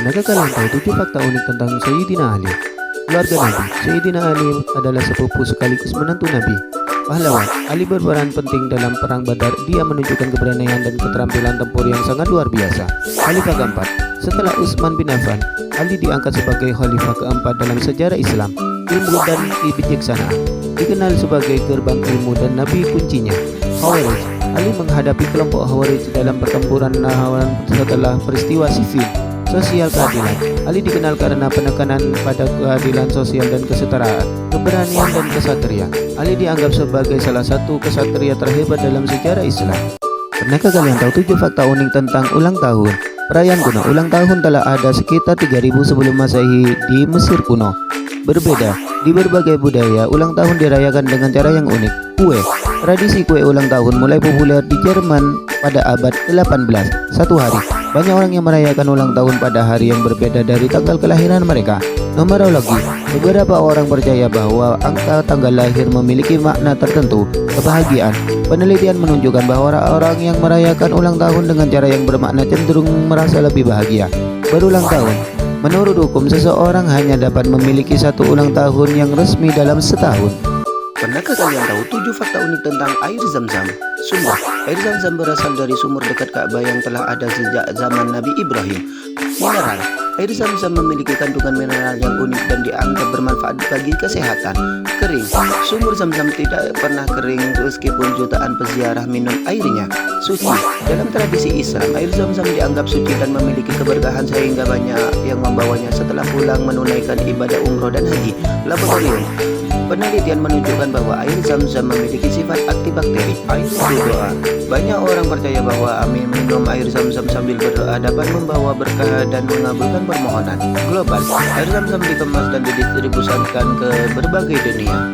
Pernahkah kalian tahu 7 fakta unik tentang Sayyidina Ali? Keluarga Nabi, Sayyidina Ali adalah sepupu sekaligus menantu Nabi. Pahlawan, Ali berperan penting dalam perang Badar. Dia menunjukkan keberanian dan keterampilan tempur yang sangat luar biasa. Khalifah keempat, setelah Utsman bin Affan, Ali diangkat sebagai khalifah keempat dalam sejarah Islam. Ilmu dan kebijaksanaan, dikenal sebagai gerbang ilmu dan Nabi kuncinya. Khawarij, Ali menghadapi kelompok Khawarij dalam pertempuran lawan setelah peristiwa Siffin. Sosial keadilan, Ali dikenal karena penekanan pada keadilan sosial dan kesetaraan. Keberanian dan kesatria, Ali dianggap sebagai salah satu kesatria terhebat dalam sejarah Islam. Pernahkah kalian tahu 7 fakta unik tentang ulang tahun? Perayaan kuno ulang tahun telah ada sekitar 3000 sebelum Masehi di Mesir kuno. Berbeda, di berbagai budaya, ulang tahun dirayakan dengan cara yang unik. Kue, tradisi kue ulang tahun mulai populer di Jerman pada abad 18. Satu hari, banyak orang yang merayakan ulang tahun pada hari yang berbeda dari tanggal kelahiran mereka. Numerologi, beberapa orang percaya bahwa angka tanggal lahir memiliki makna tertentu. Kebahagiaan, penelitian menunjukkan bahwa orang yang merayakan ulang tahun dengan cara yang bermakna cenderung merasa lebih bahagia. Berulang tahun, menurut hukum seseorang hanya dapat memiliki satu ulang tahun yang resmi dalam setahun. Pernahkah kalian tahu 7 fakta unik tentang air Zam-Zam? Sumber, air Zam-Zam berasal dari sumur dekat Ka'bah yang telah ada sejak zaman Nabi Ibrahim. Mineral, air Zam-Zam memiliki kandungan mineral yang unik dan dianggap bermanfaat bagi kesehatan. Kering, sumur Zam-Zam tidak pernah kering meskipun jutaan peziarah minum airnya. Suci, dalam tradisi Islam, air Zam-Zam dianggap suci dan memiliki keberkahan sehingga banyak yang membawanya setelah pulang menunaikan ibadah umroh dan haji. Laboratorium, penelitian menunjukkan bahwa air Zam-Zam memiliki sifat antibakteri. Air doa, banyak orang percaya bahwa minum air Zam-Zam sambil berdoa dapat membawa berkah dan mengabulkan permohonan. Global, air Zam-Zam dikemas dan didistribusikan ke berbagai dunia.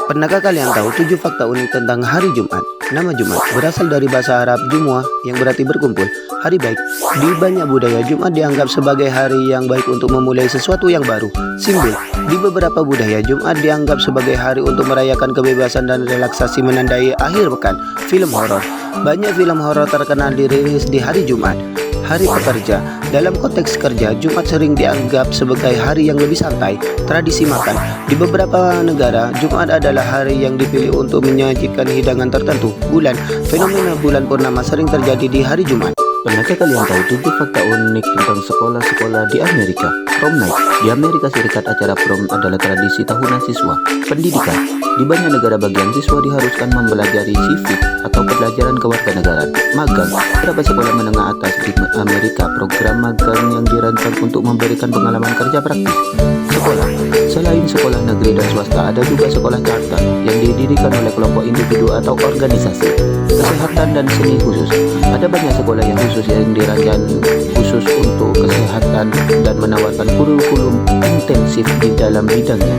Pernahkah kalian tahu 7 fakta unik tentang hari Jumat? Nama Jumat berasal dari bahasa Arab Jumu'ah yang berarti berkumpul, hari baik. Di banyak budaya, Jumat dianggap sebagai hari yang baik untuk memulai sesuatu yang baru. Simbol, di beberapa budaya, Jumat dianggap sebagai hari untuk merayakan kebebasan dan relaksasi menandai akhir pekan. Film horor, banyak film horor terkenal dirilis di hari Jumat. Hari pekerja, dalam konteks kerja, Jumat sering dianggap sebagai hari yang lebih santai. Tradisi makan, di beberapa negara, Jumat adalah hari yang dipilih untuk menyajikan hidangan tertentu. Bulan, fenomena bulan purnama sering terjadi di hari Jumat. Pernahkah kalian tahu 7 fakta unik tentang sekolah-sekolah di Amerika? Prom night, di Amerika Serikat acara prom adalah tradisi tahunan siswa. Pendidikan, di banyak negara bagian siswa diharuskan mempelajari civic atau pelajaran kewarganegaraan. Magang, beberapa sekolah menengah atas di Amerika program magang yang dirancang untuk memberikan pengalaman kerja praktis. Sekolah, selain sekolah negeri dan swasta, ada juga sekolah charter yang didirikan oleh kelompok individu atau organisasi. Kesehatan dan seni khusus, ada banyak sekolah yang khusus yang dirancang khusus untuk kesehatan dan menawarkan kurikulum intensif di dalam bidangnya.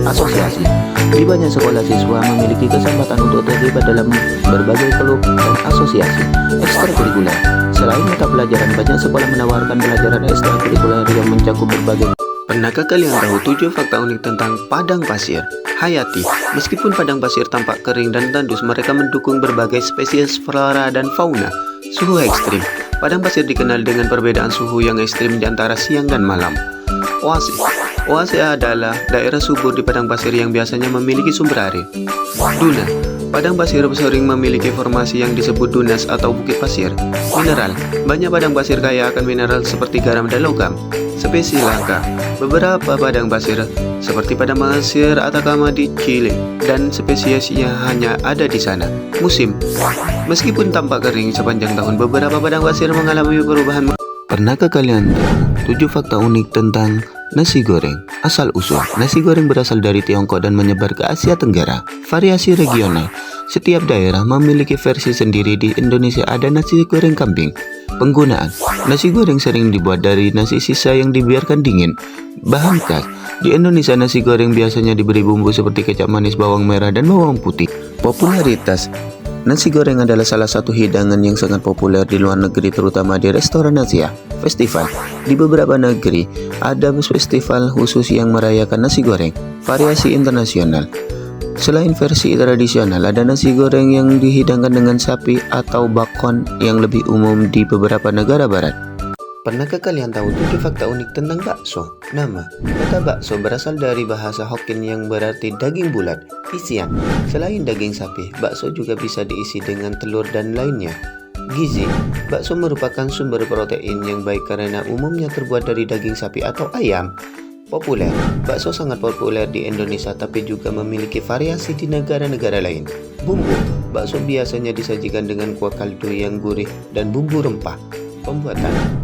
Asosiasi, di banyak sekolah siswa memiliki kesempatan untuk terlibat dalam berbagai klub dan asosiasi. Ekstrakurikuler, selain mata pelajaran, banyak sekolah menawarkan pelajaran ekstrakurikuler yang mencakup berbagai. Pernahkah kalian tahu 7 fakta unik tentang padang pasir? Hayati, meskipun padang pasir tampak kering dan tandus, mereka mendukung berbagai spesies flora dan fauna. Suhu ekstrim, padang pasir dikenal dengan perbedaan suhu yang ekstrim di antara siang dan malam. Oasis, oasis adalah daerah subur di padang pasir yang biasanya memiliki sumber air. Duna, padang pasir sering memiliki formasi yang disebut dunas atau bukit pasir. Mineral, banyak padang pasir kaya akan mineral seperti garam dan logam. Spesies langka, beberapa padang pasir seperti padang pasir Atacama di Chile dan spesiesnya hanya ada di sana. Musim, meskipun tampak kering sepanjang tahun, beberapa padang pasir mengalami perubahan. Pernahkah kalian tahu 7 fakta unik tentang nasi goreng? Asal usul, nasi goreng berasal dari Tiongkok dan menyebar ke Asia Tenggara. Variasi regional, setiap daerah memiliki versi sendiri. Di Indonesia ada nasi goreng kambing. Penggunaan, nasi goreng sering dibuat dari nasi sisa yang dibiarkan dingin. Bahan khas, di Indonesia nasi goreng biasanya diberi bumbu seperti kecap manis, bawang merah, dan bawang putih. Popularitas, nasi goreng adalah salah satu hidangan yang sangat populer di luar negeri, terutama di restoran Asia. Festival, di beberapa negeri ada festival khusus yang merayakan nasi goreng. Variasi internasional, selain versi tradisional, ada nasi goreng yang dihidangkan dengan sapi atau bakon yang lebih umum di beberapa negara barat. Pernahkah kalian tahu 7 fakta unik tentang bakso? Nama, kata bakso berasal dari bahasa Hokkien yang berarti daging bulat. Isian, selain daging sapi, bakso juga bisa diisi dengan telur dan lainnya. Gizi, bakso merupakan sumber protein yang baik karena umumnya terbuat dari daging sapi atau ayam. Populer, bakso sangat populer di Indonesia tapi juga memiliki variasi di negara-negara lain. Bumbu, bakso biasanya disajikan dengan kuah kaldu yang gurih dan bumbu rempah.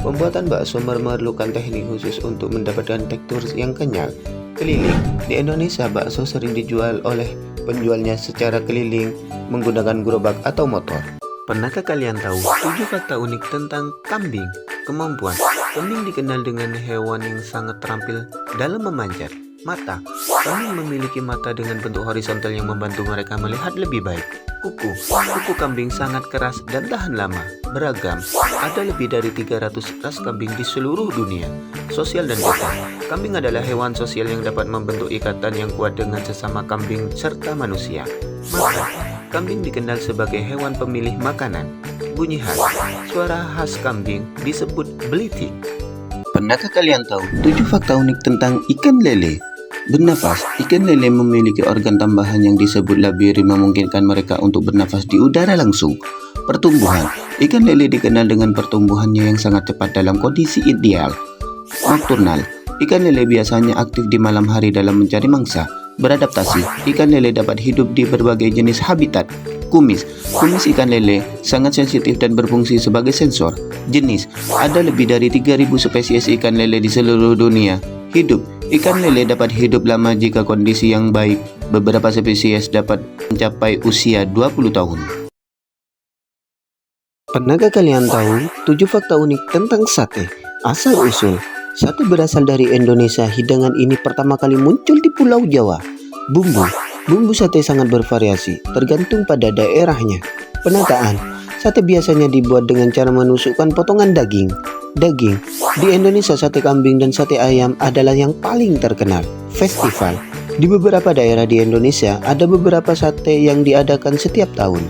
Pembuatan bakso memerlukan teknik khusus untuk mendapatkan tekstur yang kenyal. Keliling, di Indonesia bakso sering dijual oleh penjualnya secara keliling menggunakan gerobak atau motor. Pernahkah kalian tahu 7 fakta unik tentang kambing? Kemampuan, kambing dikenal dengan hewan yang sangat terampil dalam memanjat. Mata, kambing memiliki mata dengan bentuk horizontal yang membantu mereka melihat lebih baik. Kuku kambing sangat keras dan tahan lama. Beragam, ada lebih dari 300 ras kambing di seluruh dunia. Sosial dan desa, kambing adalah hewan sosial yang dapat membentuk ikatan yang kuat dengan sesama kambing serta manusia. Mata, kambing dikenal sebagai hewan pemilih makanan. Bunyi khas, suara khas kambing disebut bleating. Pernahkah kalian tahu 7 fakta unik tentang ikan lele? Bernafas, ikan lele memiliki organ tambahan yang disebut labir yang memungkinkan mereka untuk bernafas di udara langsung. Pertumbuhan, ikan lele dikenal dengan pertumbuhannya yang sangat cepat dalam kondisi ideal. Nokturnal, ikan lele biasanya aktif di malam hari dalam mencari mangsa. Beradaptasi, ikan lele dapat hidup di berbagai jenis habitat. Kumis ikan lele sangat sensitif dan berfungsi sebagai sensor. Jenis, ada lebih dari 3.000 spesies ikan lele di seluruh dunia. Hidup, ikan lele dapat hidup lama jika kondisi yang baik. Beberapa spesies dapat mencapai usia 20 tahun. Pernahkah kalian tahu 7 fakta unik tentang sate? Asal-usul, sate berasal dari Indonesia. Hidangan ini pertama kali muncul di Pulau Jawa. Bumbu sate sangat bervariasi, tergantung pada daerahnya. Penataan, sate biasanya dibuat dengan cara menusukkan potongan daging. Di Indonesia sate kambing dan sate ayam adalah yang paling terkenal. Festival, di beberapa daerah di Indonesia ada beberapa sate yang diadakan setiap tahun.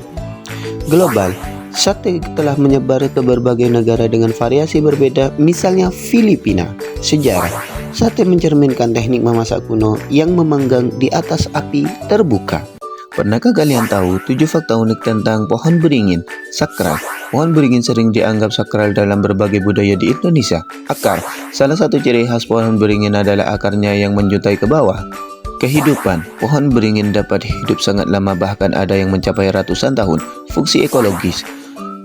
Global, sate telah menyebar ke berbagai negara dengan variasi berbeda, misalnya Filipina. Sejarah, sate mencerminkan teknik memasak kuno yang memanggang di atas api terbuka. Pernahkah kalian tahu 7 fakta unik tentang pohon beringin? Sakral, pohon beringin sering dianggap sakral dalam berbagai budaya di Indonesia. Akar, salah satu ciri khas pohon beringin adalah akarnya yang menjuntai ke bawah. Kehidupan, pohon beringin dapat hidup sangat lama, bahkan ada yang mencapai ratusan tahun. Fungsi ekologis,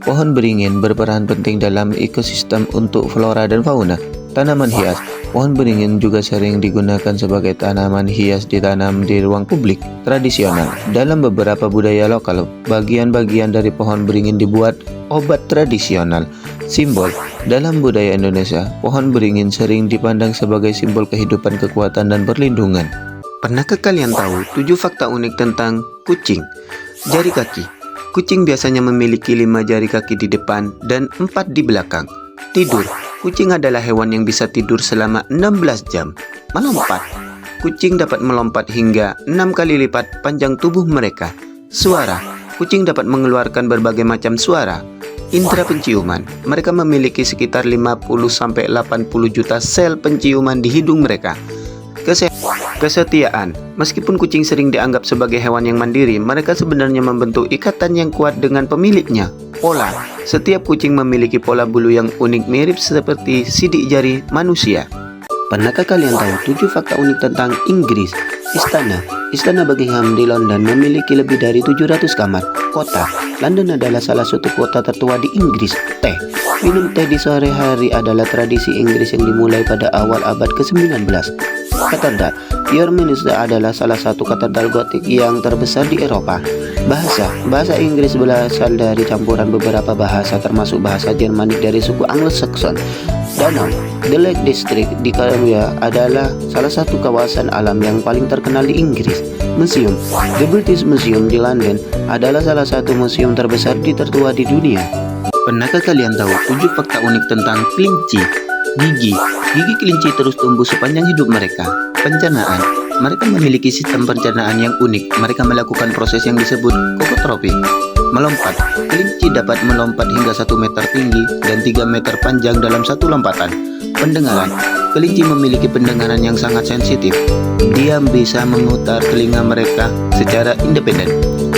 pohon beringin berperan penting dalam ekosistem untuk flora dan fauna. Tanaman hias, pohon beringin juga sering digunakan sebagai tanaman hias ditanam di ruang publik. Tradisional, dalam beberapa budaya lokal, bagian-bagian dari pohon beringin dibuat obat tradisional. Simbol, dalam budaya Indonesia, pohon beringin sering dipandang sebagai simbol kehidupan, kekuatan, dan perlindungan. Pernahkah kalian tahu 7 fakta unik tentang kucing? Jari kaki, kucing biasanya memiliki 5 jari kaki di depan dan 4 di belakang. Tidur, kucing adalah hewan yang bisa tidur selama 16 jam. Melompat, kucing dapat melompat hingga 6 kali lipat panjang tubuh mereka. Suara, kucing dapat mengeluarkan berbagai macam suara. Indera penciuman, mereka memiliki sekitar 50-80 juta sel penciuman di hidung mereka. Kesetiaan, meskipun kucing sering dianggap sebagai hewan yang mandiri, mereka sebenarnya membentuk ikatan yang kuat dengan pemiliknya. Pola, setiap kucing memiliki pola bulu yang unik mirip seperti sidik jari manusia. Pernahkah kalian tahu 7 fakta unik tentang Inggris? Istana Buckingham di London memiliki lebih dari 700 kamar. Kota, London adalah salah satu kota tertua di Inggris. Teh, minum teh di sore hari adalah tradisi Inggris yang dimulai pada awal abad ke-19. Katedral, Westminster adalah salah satu katedral gotik yang terbesar di Eropa. Bahasa Inggris berasal dari campuran beberapa bahasa termasuk bahasa Jermanik dari suku Anglo-Saxon. Danau, The Lake District di Columbia adalah salah satu kawasan alam yang paling terkenal di Inggris. Museum, The British Museum di London adalah salah satu museum terbesar tertua di dunia. Pernahkah kalian tahu 7 fakta unik tentang kelinci? Gigi kelinci terus tumbuh sepanjang hidup mereka. Pencernaan, mereka memiliki sistem pencernaan yang unik. Mereka melakukan proses yang disebut kokotropi. Melompat. Kelinci dapat melompat hingga 1 meter tinggi dan 3 meter panjang dalam satu lompatan. Pendengaran. Kelinci memiliki pendengaran yang sangat sensitif. Dia bisa memutar telinga mereka secara independen.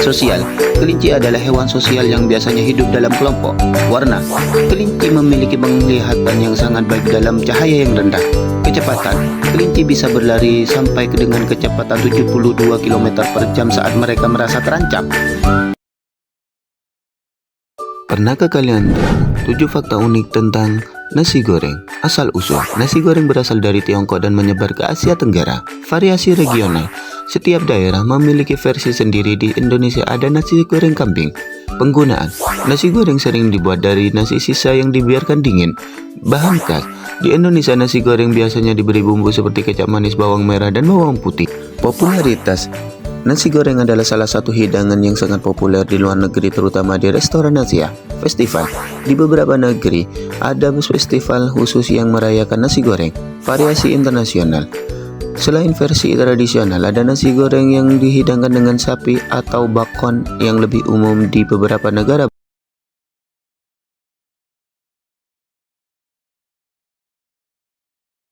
Sosial. Kelinci adalah hewan sosial yang biasanya hidup dalam kelompok. Warna. Kelinci memiliki penglihatan yang sangat baik dalam cahaya yang rendah. Kecepatan. Kelinci bisa berlari sampai dengan kecepatan 72 km per jam saat mereka merasa terancam. Pernahkah kalian tahu 7 fakta unik tentang nasi goreng? Asal-usul, nasi goreng berasal dari Tiongkok dan menyebar ke Asia Tenggara. Variasi regional, setiap daerah memiliki versi sendiri. Di Indonesia ada nasi goreng kambing. Penggunaan, nasi goreng sering dibuat dari nasi sisa yang dibiarkan dingin. Bahan khas, di Indonesia nasi goreng biasanya diberi bumbu seperti kecap manis, bawang merah, dan bawang putih. Popularitas, nasi goreng adalah salah satu hidangan yang sangat populer di luar negeri, terutama di restoran Asia. Festival, di beberapa negeri ada festival khusus yang merayakan nasi goreng. Variasi internasional, selain versi tradisional, ada nasi goreng yang dihidangkan dengan sapi atau bakon yang lebih umum di beberapa negara.